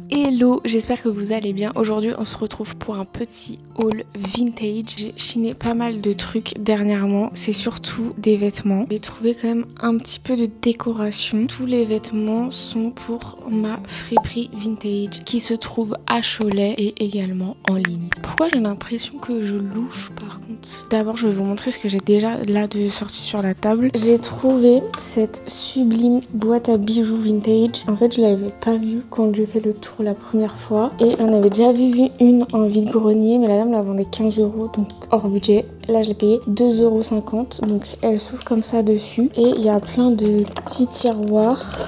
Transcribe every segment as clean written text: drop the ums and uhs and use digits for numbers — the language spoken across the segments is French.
Hello, j'espère que vous allez bien. Aujourd'hui on se retrouve pour un petit haul vintage. J'ai chiné pas mal de trucs dernièrement, c'est surtout des vêtements. J'ai trouvé quand même un petit peu de décoration. Tous les vêtements sont pour ma friperie vintage qui se trouve à Cholet et également en ligne. Pourquoi j'ai l'impression que je louche par contre? D'abord je vais vous montrer ce que j'ai déjà là de sorti sur la table. J'ai trouvé cette sublime boîte à bijoux vintage. En fait je l'avais pas vue quand j'ai fait le tour la première fois et on avait déjà vu une en vide-grenier, mais la dame la vendait 15 €, donc hors budget. Là je l'ai payé 2,50 €, donc elle s'ouvre comme ça dessus et il y a plein de petits tiroirs.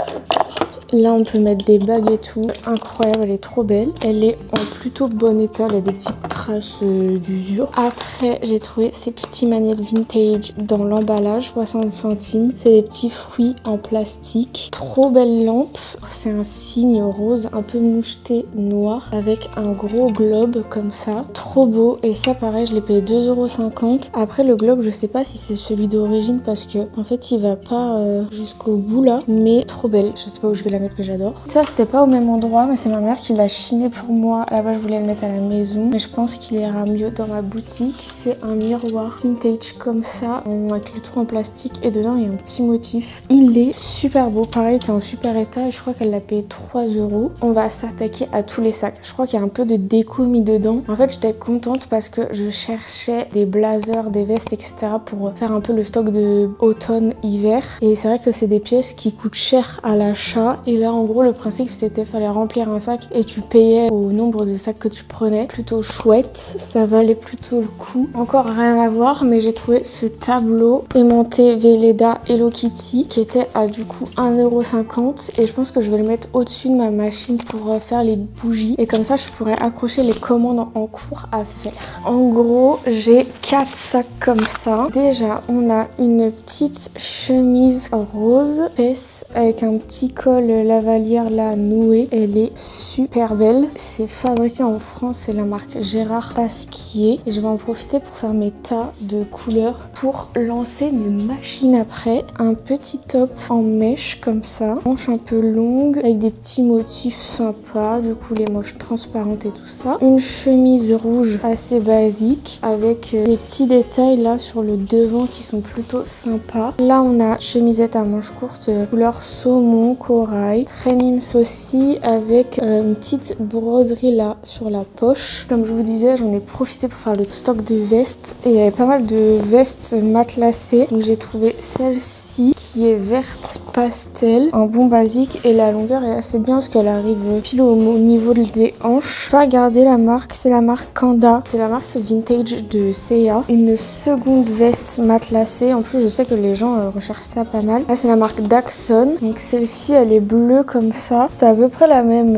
Là on peut mettre des bagues et tout, incroyable, elle est trop belle. Elle est en plutôt bon état, elle a des petites traces d'usure. Après j'ai trouvé ces petits manettes vintage dans l'emballage, 60 centimes. C'est des petits fruits en plastique. Trop belle lampe, c'est un signe rose un peu moucheté noir avec un gros globe comme ça. Trop beau, et ça pareil je l'ai payé 2,50 €. Après le globe je sais pas si c'est celui d'origine parce que en fait il va pas jusqu'au bout là, mais trop belle. Je sais pas où je vais la mettre mais j'adore. Ça c'était pas au même endroit mais c'est ma mère qui l'a chiné pour moi. Là-bas je voulais le mettre à la maison mais je pense qu'il ira mieux dans ma boutique. C'est un miroir vintage comme ça avec le trou en plastique et dedans il y a un petit motif. Il est super beau, pareil il était en super état et je crois qu'elle l'a payé 3 €. On va s'attaquer à tous les sacs. Je crois qu'il y a un peu de déco mis dedans. En fait j'étais contente parce que je cherchais des blazers, des vestes etc. pour faire un peu le stock de automne-hiver et c'est vrai que c'est des pièces qui coûtent cher à l'achat. Et là en gros le principe c'était fallait remplir un sac et tu payais au nombre de sacs que tu prenais. Plutôt chouette, ça valait plutôt le coup. Encore rien à voir mais j'ai trouvé ce tableau aimanté Velleda Hello Kitty qui était à du coup 1,50 € et je pense que je vais le mettre au-dessus de ma machine pour faire les bougies et comme ça je pourrais accrocher les commandes en cours à faire. En gros j'ai 4 sacs comme ça. Déjà on a une petite chemise rose épaisse avec un petit col lavalière là noué. Elle est super belle. C'est fabriqué en France, c'est la marque Gérard Pasquier et je vais en profiter pour faire mes tas de couleurs pour lancer mes machines après. Un petit top en mèche comme ça, manche un peu longue avec des petits motifs sympas, du coup les manches transparentes et tout ça. Une chemise rouge assez basique avec des petits détails là sur le devant qui sont plutôt sympas. Là on a chemisette à manches courtes couleur saumon corail, très mimes aussi avec une petite broderie là sur la poche. Comme je vous disais j'en ai profité pour faire le stock de vestes et il y avait pas mal de vestes matelassées, donc j'ai trouvé celle-ci qui est verte pastel en bon basique et la longueur est assez bien parce qu'elle arrive pile au niveau des hanches. Je vais regarder la marque, c'est la marque Kanda, c'est la marque vintage de C&A. Une seconde veste matelassée, en plus je sais que les gens recherchent ça pas mal. Là c'est la marque Daxon, donc celle-ci elle est bleue comme ça, c'est à peu près la même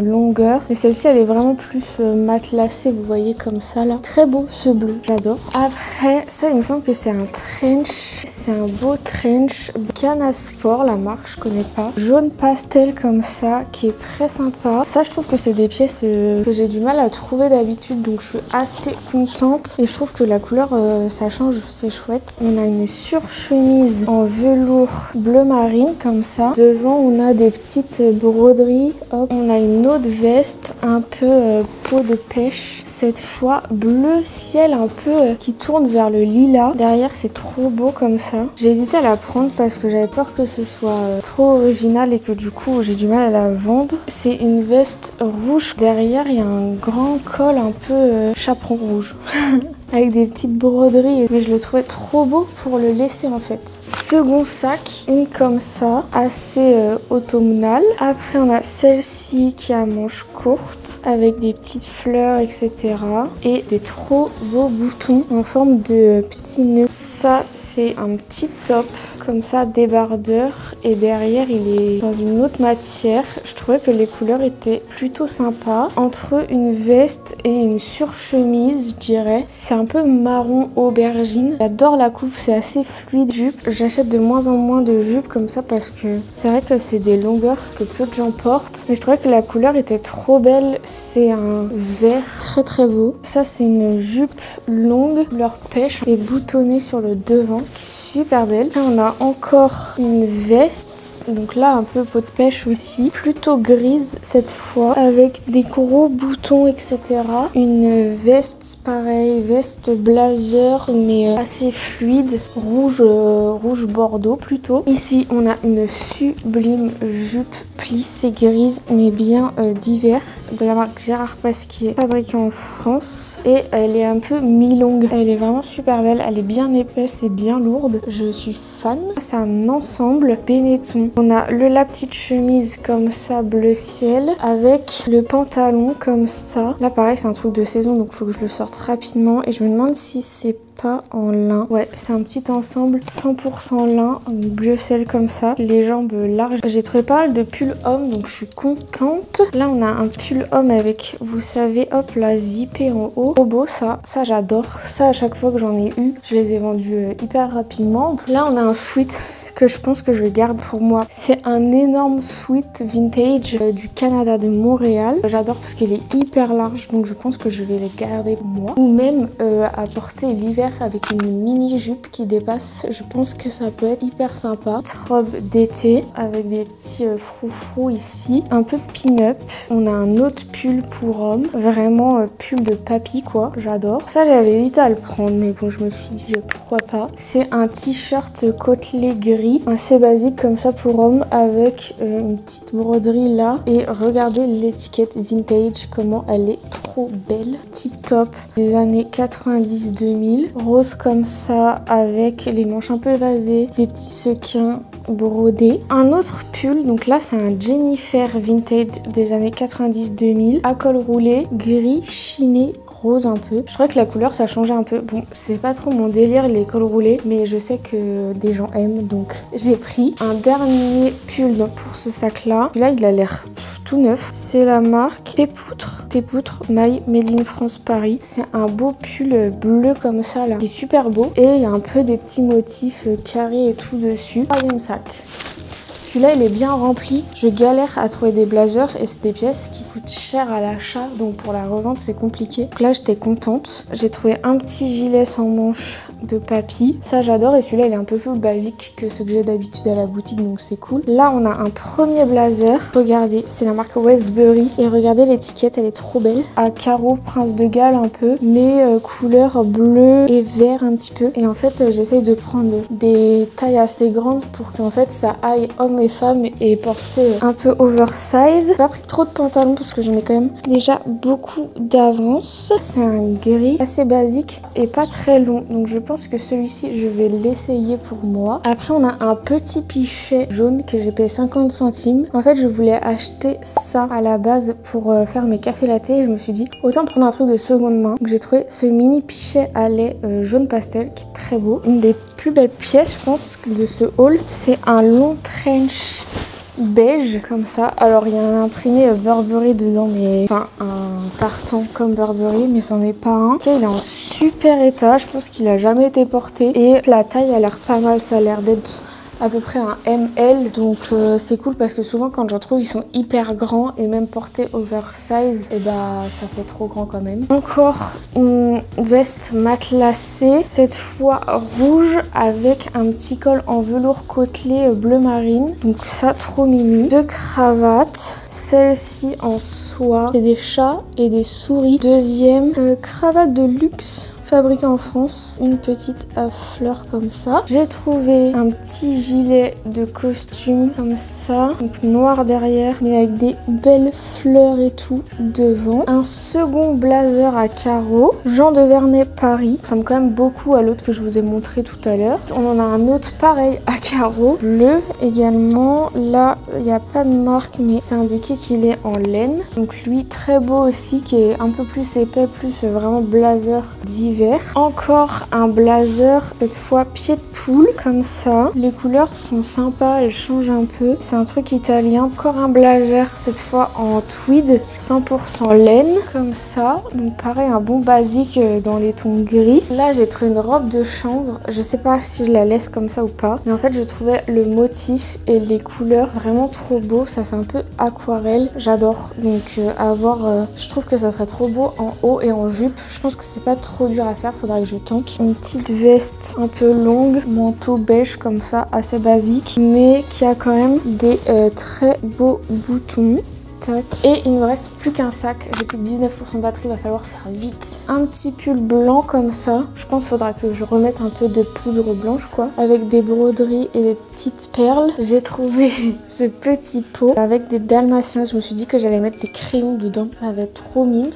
longueur mais celle-ci elle est vraiment plus matelassée, vous voyez comme ça là. Très beau ce bleu, j'adore. Après ça il me semble que c'est un trench, c'est un beau trench Cana Sport, la marque je connais pas, jaune pastel comme ça qui est très sympa. Ça je trouve que c'est des pièces que j'ai du mal à trouver d'habitude donc je suis assez contente et je trouve que la couleur ça change, c'est chouette. On a une surchemise en velours bleu marine comme ça, devant on a des petites broderies. Hop, on a une autre veste un peu peau de pêche, cette fois bleu ciel un peu qui tourne vers le lilas. Derrière c'est trop beau comme ça. J'ai hésité à la prendre parce que j'avais peur que ce soit trop original et que du coup j'ai du mal à la vendre. C'est une veste rouge, derrière il y a un grand col un peu chaperon rouge avec des petites broderies, mais je le trouvais trop beau pour le laisser en fait. Second sac, une comme ça, assez automnale. Après on a celle-ci qui a manches courtes avec des petites fleurs etc. et des trop beaux boutons en forme de petits nœuds. Ça c'est un petit top comme ça débardeur et derrière il est dans une autre matière. Je trouvais que les couleurs étaient plutôt sympas. Entre une veste et une surchemise je dirais, c'est un un peu marron aubergine. J'adore la coupe, c'est assez fluide. Jupe, j'achète de moins en moins de jupes comme ça parce que c'est vrai que c'est des longueurs que peu de gens portent. Mais je trouvais que la couleur était trop belle. C'est un vert très très beau. Ça c'est une jupe longue, couleur pêche et boutonnée sur le devant qui est super belle. Là on a encore une veste. Donc là un peu peau de pêche aussi. Plutôt grise cette fois avec des gros boutons etc. Une veste pareil, veste blazer mais assez fluide. Rouge bordeaux plutôt. Ici on a une sublime jupe plissée grise mais bien d'hiver de la marque Gérard Pasquier, fabriquée en France et elle est un peu mi-longue. Elle est vraiment super belle, elle est bien épaisse et bien lourde. Je suis fan. C'est un ensemble Benetton. On a la petite chemise comme ça bleu ciel avec le pantalon comme ça. Là pareil c'est un truc de saison donc faut que je le sorte rapidement et je me demande si c'est pas en lin. Ouais, c'est un petit ensemble 100% lin, bleu ciel comme ça, les jambes larges. J'ai trouvé pas mal de pulls hommes donc je suis contente. Là on a un pull homme avec, vous savez, hop là, zippé en haut. Trop beau ça j'adore. Ça à chaque fois que j'en ai eu, je les ai vendus hyper rapidement. Là on a un sweat que je pense que je garde pour moi. C'est un énorme sweat vintage du Canada, de Montréal. J'adore parce qu'il est hyper large, donc je pense que je vais les garder pour moi. Ou même à porter l'hiver avec une mini jupe qui dépasse. Je pense que ça peut être hyper sympa. Cette robe d'été avec des petits froufrous ici. Un peu pin-up. On a un autre pull pour homme. Vraiment pull de papy quoi. J'adore. Ça j'avais hésité à le prendre, mais bon je me suis dit pourquoi pas. C'est un t-shirt côtelé gris assez basique comme ça pour homme avec une petite broderie là et regardez l'étiquette vintage comment elle est trop belle. Petit top des années 90-2000 rose comme ça avec les manches un peu évasées, des petits sequins brodés. Un autre pull, donc là c'est un Jennifer vintage des années 90-2000 à col roulé, gris chiné rose un peu. Je trouvais que la couleur ça changeait un peu. Bon, c'est pas trop mon délire les cols roulés, mais je sais que des gens aiment donc j'ai pris un dernier pull pour ce sac là. Là il a l'air tout neuf. C'est la marque Tépoutre maille made in France Paris. C'est un beau pull bleu comme ça là. Il est super beau et il y a un peu des petits motifs carrés et tout dessus. Troisième sac. Celui-là, il est bien rempli. Je galère à trouver des blazers et c'est des pièces qui coûtent cher à l'achat. Donc pour la revente, c'est compliqué. Donc là, j'étais contente. J'ai trouvé un petit gilet sans manches de papy. Ça, j'adore. Et celui-là, il est un peu plus basique que ce que j'ai d'habitude à la boutique. Donc c'est cool. Là, on a un premier blazer. Regardez, c'est la marque Westbury. Et regardez l'étiquette, elle est trop belle. À carreaux Prince de Galles un peu. Mais couleur bleu et vert un petit peu. Et en fait, j'essaye de prendre des tailles assez grandes pour qu'en fait, ça aille homme et femme et porter un peu oversize. J'ai pas pris trop de pantalons parce que j'en ai quand même déjà beaucoup d'avance. C'est un gris assez basique et pas très long. Donc je pense que celui-ci, je vais l'essayer pour moi. Après, on a un petit pichet jaune que j'ai payé 50 centimes. En fait, je voulais acheter ça à la base pour faire mes cafés latte et je me suis dit, autant prendre un truc de seconde main. Donc j'ai trouvé ce mini pichet à lait jaune pastel qui est très beau. Une des plus belles pièces, je pense, de ce haul. C'est un long trench beige comme ça. Alors il y a un imprimé Burberry dedans, mais enfin un tartan comme Burberry, mais c'en est pas un. Ok, il est en super état, je pense qu'il a jamais été porté et la taille a l'air pas mal, ça a l'air d'être à peu près un ML, donc c'est cool parce que souvent quand j'en trouve ils sont hyper grands et même portés oversize et bah ça fait trop grand quand même. Encore une veste matelassée, cette fois rouge avec un petit col en velours côtelé bleu marine, donc ça trop mimi. Deux cravates, celle-ci en soie, c'est des chats et des souris. Deuxième cravate de luxe fabriqué en France, une petite à fleurs comme ça. J'ai trouvé un petit gilet de costume comme ça, donc noir derrière mais avec des belles fleurs et tout devant. Un second blazer à carreaux, Jean de Vernay Paris, ça ressemble quand même beaucoup à l'autre que je vous ai montré tout à l'heure. On en a un autre pareil à carreaux, bleu également. Là il n'y a pas de marque mais c'est indiqué qu'il est en laine, donc lui très beau aussi, qui est un peu plus épais, plus vraiment blazer d'hiver. vert. Encore un blazer, cette fois pied de poule, comme ça. Les couleurs sont sympas, elles changent un peu. C'est un truc italien. Encore un blazer, cette fois en tweed, 100% laine, comme ça. Donc pareil, un bon basique dans les tons gris. Là, j'ai trouvé une robe de chambre. Je sais pas si je la laisse comme ça ou pas. Mais en fait, je trouvais le motif et les couleurs vraiment trop beaux. Ça fait un peu aquarelle. J'adore. Donc je trouve que ça serait trop beau en haut et en jupe. Je pense que c'est pas trop dur à faire. Faudra que je tente. Une petite veste un peu longue, manteau beige comme ça, assez basique. Mais qui a quand même des très beaux boutons. Et il ne me reste plus qu'un sac, j'ai plus que 19% de batterie, il va falloir faire vite. Un petit pull blanc comme ça, je pense qu'il faudra que je remette un peu de poudre blanche quoi, avec des broderies et des petites perles. J'ai trouvé ce petit pot avec des dalmatiens, je me suis dit que j'allais mettre des crayons dedans, ça va être trop mimes.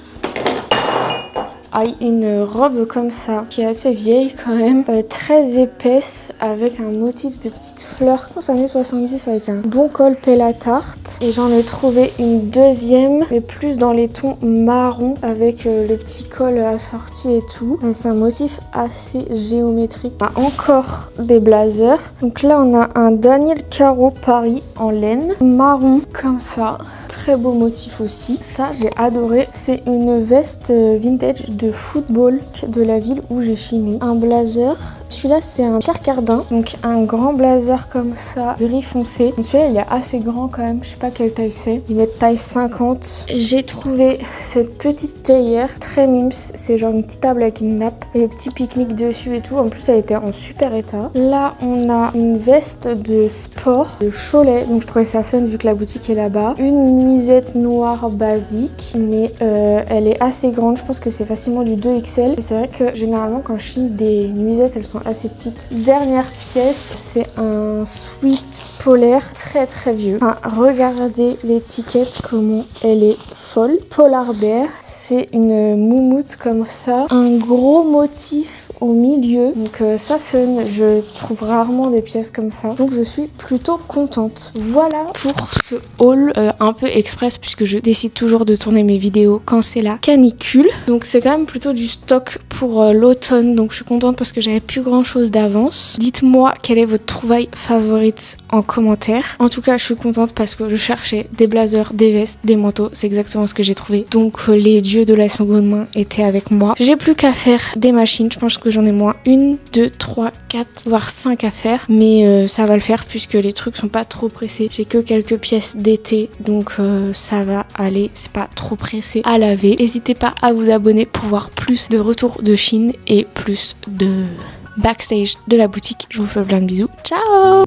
Une robe comme ça qui est assez vieille quand même, très épaisse avec un motif de petites fleurs dans les années 70 avec un bon col pelle à tarte. Et j'en ai trouvé une deuxième mais plus dans les tons marron avec le petit col assorti et tout. C'est un motif assez géométrique. On a encore des blazers. Donc là on a un Daniel Caro Paris en laine marron comme ça. Très beau motif aussi. Ça j'ai adoré. C'est une veste vintage de football de la ville où j'ai chiné. Un blazer. Celui-là c'est un Pierre Cardin. Donc un grand blazer comme ça, gris foncé. Celui-là il est assez grand quand même. Je sais pas quelle taille c'est. Il va être taille 50. J'ai trouvé cette petite théière très mimes. C'est genre une petite table avec une nappe et le petit pique-nique dessus et tout. En plus elle était en super état. Là on a une veste de sport de Cholet. Donc je trouvais ça fun vu que la boutique est là-bas. Une nuisette noire basique mais elle est assez grande. Je pense que c'est facilement du 2XL. Et c'est vrai que généralement quand je chine des nuisettes elles sont assez petites. Dernière pièce, c'est un sweat polaire très vieux. Enfin, regardez l'étiquette comment elle est folle. Polar Bear, c'est une moumoute comme ça. Un gros motif au milieu, donc ça fun, je trouve rarement des pièces comme ça, donc je suis plutôt contente. Voilà pour ce haul un peu express puisque je décide toujours de tourner mes vidéos quand c'est la canicule, donc c'est quand même plutôt du stock pour l'automne, donc je suis contente parce que j'avais plus grand chose d'avance. Dites-moi quelle est votre trouvaille favorite en commentaire. En tout cas je suis contente parce que je cherchais des blazers, des vestes, des manteaux, c'est exactement ce que j'ai trouvé, donc les dieux de la seconde main étaient avec moi. J'ai plus qu'à faire des machines, je pense que j'en ai moins 1, 2, 3, 4, voire 5 à faire. Mais ça va le faire puisque les trucs sont pas trop pressés. J'ai que quelques pièces d'été. Donc ça va aller. C'est pas trop pressé à laver. N'hésitez pas à vous abonner pour voir plus de retours de Chine et plus de backstage de la boutique. Je vous fais plein de bisous. Ciao!